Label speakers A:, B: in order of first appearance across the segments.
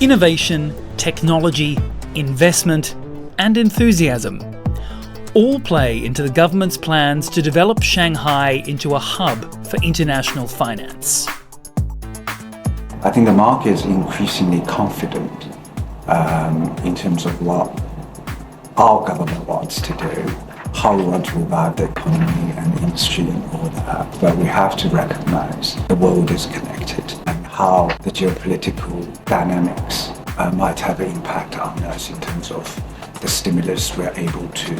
A: Innovation, technology, investment, and enthusiasm all play into the government's plans to develop Shanghai into a hub for international finance.
B: I think the market is increasingly confident in terms of what our government wants to do, how we want to revive the economy and industry and all that. But we have to recognize the world is connected and how the geopolitical dynamics might have an impact on us in terms of the stimulus we're able to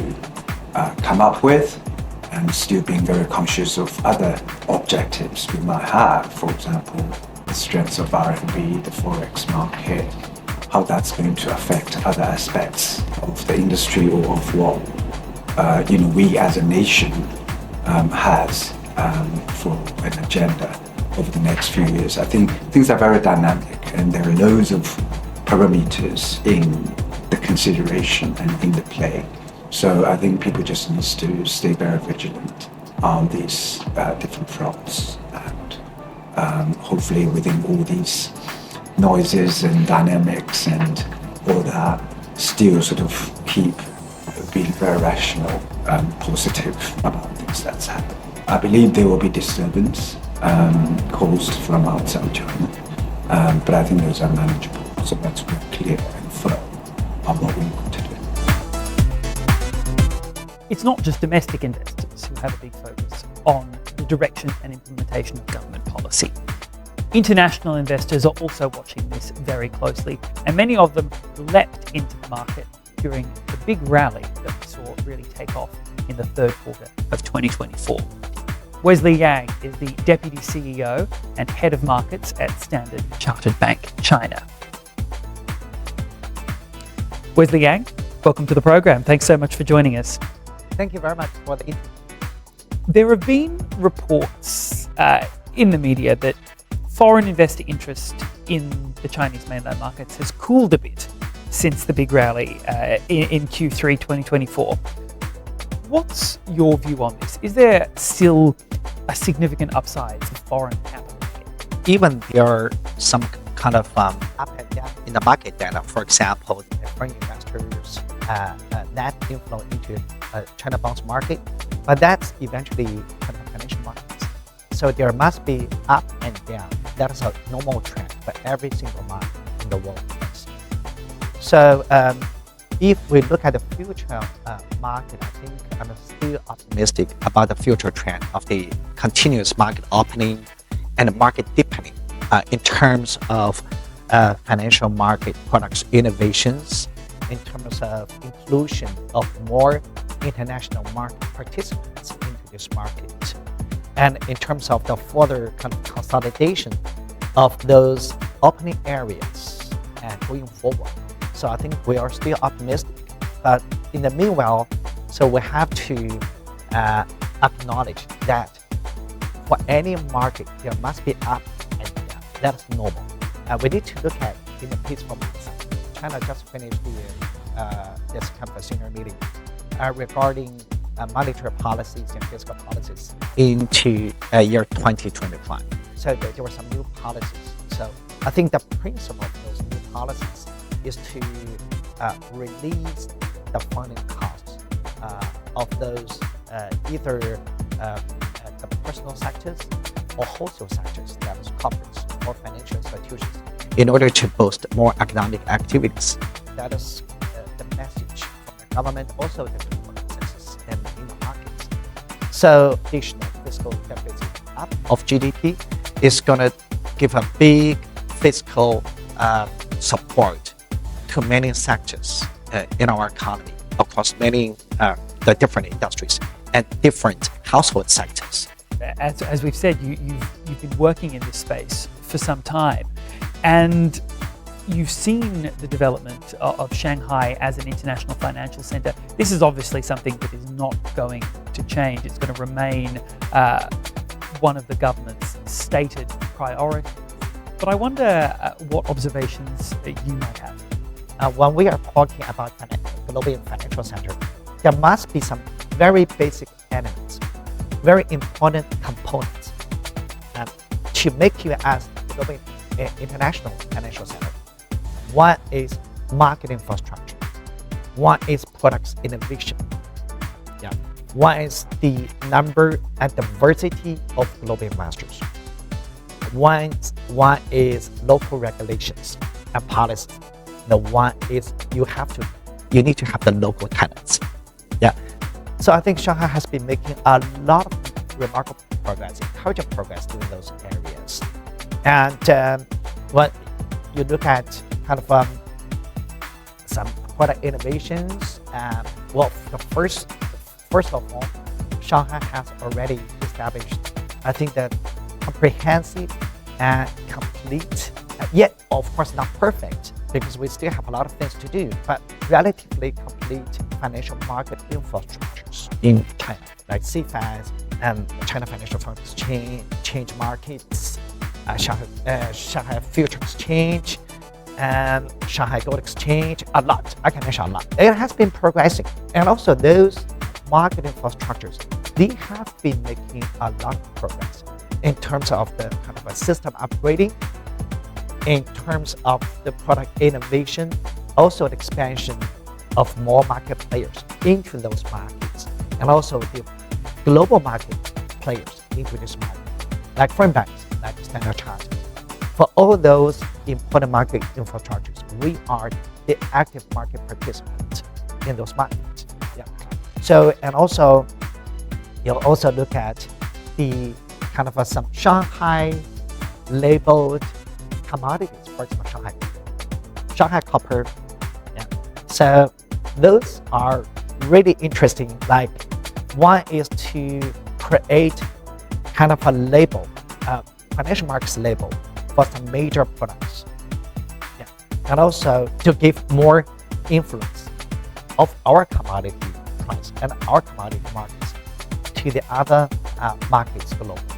B: come up with, and still being very conscious of other objectives we might have. For example, the strengths of RMB, the forex market, how that's going to affect other aspects of the industry or of what we as a nation has for an agenda over the next few years. I think things are very dynamic, and there are loads of parameters in the consideration and in the play. So I think people just need to stay very vigilant on these different fronts, and hopefully within all these noises and dynamics and all that, still sort of keep being very rational and positive about things that's happening. I believe there will be disturbance caused from outside China, but I think those are manageable. So that's very clear and firm on what we want to do.
A: It's not just domestic investors who have a big focus on the direction and implementation of government policy. International investors are also watching this very closely, and many of them leapt into the market during the big rally that we saw really take off in the third quarter of 2024. Wesley Yang is the Deputy CEO and Head of Markets at Standard Chartered Bank China. Wesley Yang, welcome to the program. Thanks so much for joining us.
C: Thank you very much for the interview.
A: There have been reports in the media that foreign investor interest in the Chinese mainland markets has cooled a bit since the big rally in Q3 2024. What's your view on this? Is there still a significant upside for foreign capital here?
C: Even there are some kind of up and down in the market data. For example, foreign investors net inflow into China bonds market, but that's eventually kind of financial markets. So there must be up and down. That is a normal trend for every single market in the world. So if we look at the future market, I think I'm still optimistic about the future trend of the continuous market opening and the market deepening in terms of financial market products innovations, in terms of inclusion of more international market participants into this market, and in terms of the further kind of consolidation of those opening areas and going forward. So I think we are still optimistic, but in the meanwhile, so we have to acknowledge that for any market, there must be up and down. That's normal. We need to look at in the peaceful months. China just finished this kind of a senior meeting regarding monetary policies and fiscal policies into year 2025. So there were some new policies. So I think the principle of those new policies is to release the funding costs of those either the personal sectors or wholesale sectors, that is corporates or financial institutions, in order to boost more economic activities. That is the message from the government, also the consensus in the markets. So additional fiscal deficit up of GDP is going to give a big fiscal support to many sectors in our economy across many the different industries and different household sectors.
A: As we've said, you've been working in this space for some time, and you've seen the development of Shanghai as an international financial center. This is obviously something that is not going to change. It's going to remain one of the government's stated priorities. But I wonder what observations you might have.
C: When we are talking about global financial center, there must be some very basic elements, very important components to make you as global international financial center. One is market infrastructure. One is products innovation. Yeah. One is the number and diversity of global investors. One is local regulations and policies. The one is you need to have the local tenants. Yeah. So I think Shanghai has been making a lot of remarkable progress, encouraging progress in those areas. And when you look at kind of some product innovations, first of all, Shanghai has already established, I think, that comprehensive and complete, yet of course not perfect, because we still have a lot of things to do, but relatively complete financial market infrastructures in China, like CFAs and China Financial Foreign Exchange markets, Shanghai Future Exchange, and Shanghai Gold Exchange, a lot. I can mention a lot. It has been progressing. And also those market infrastructures, they have been making a lot of progress in terms of the kind of a system upgrading, in terms of the product innovation, also the expansion of more market players into those markets, and also the global market players into this market, like foreign banks, like Standard Chartered. For all those important market infrastructures, we are the active market participant in those markets. Yeah. So, and also, you'll also look at the kind of some Shanghai labeled commodities, for example, Shanghai copper. Yeah. So those are really interesting. Like, one is to create kind of a label, financial markets label for some major products. Yeah. And also to give more influence of our commodity price and our commodity markets to the other markets globally.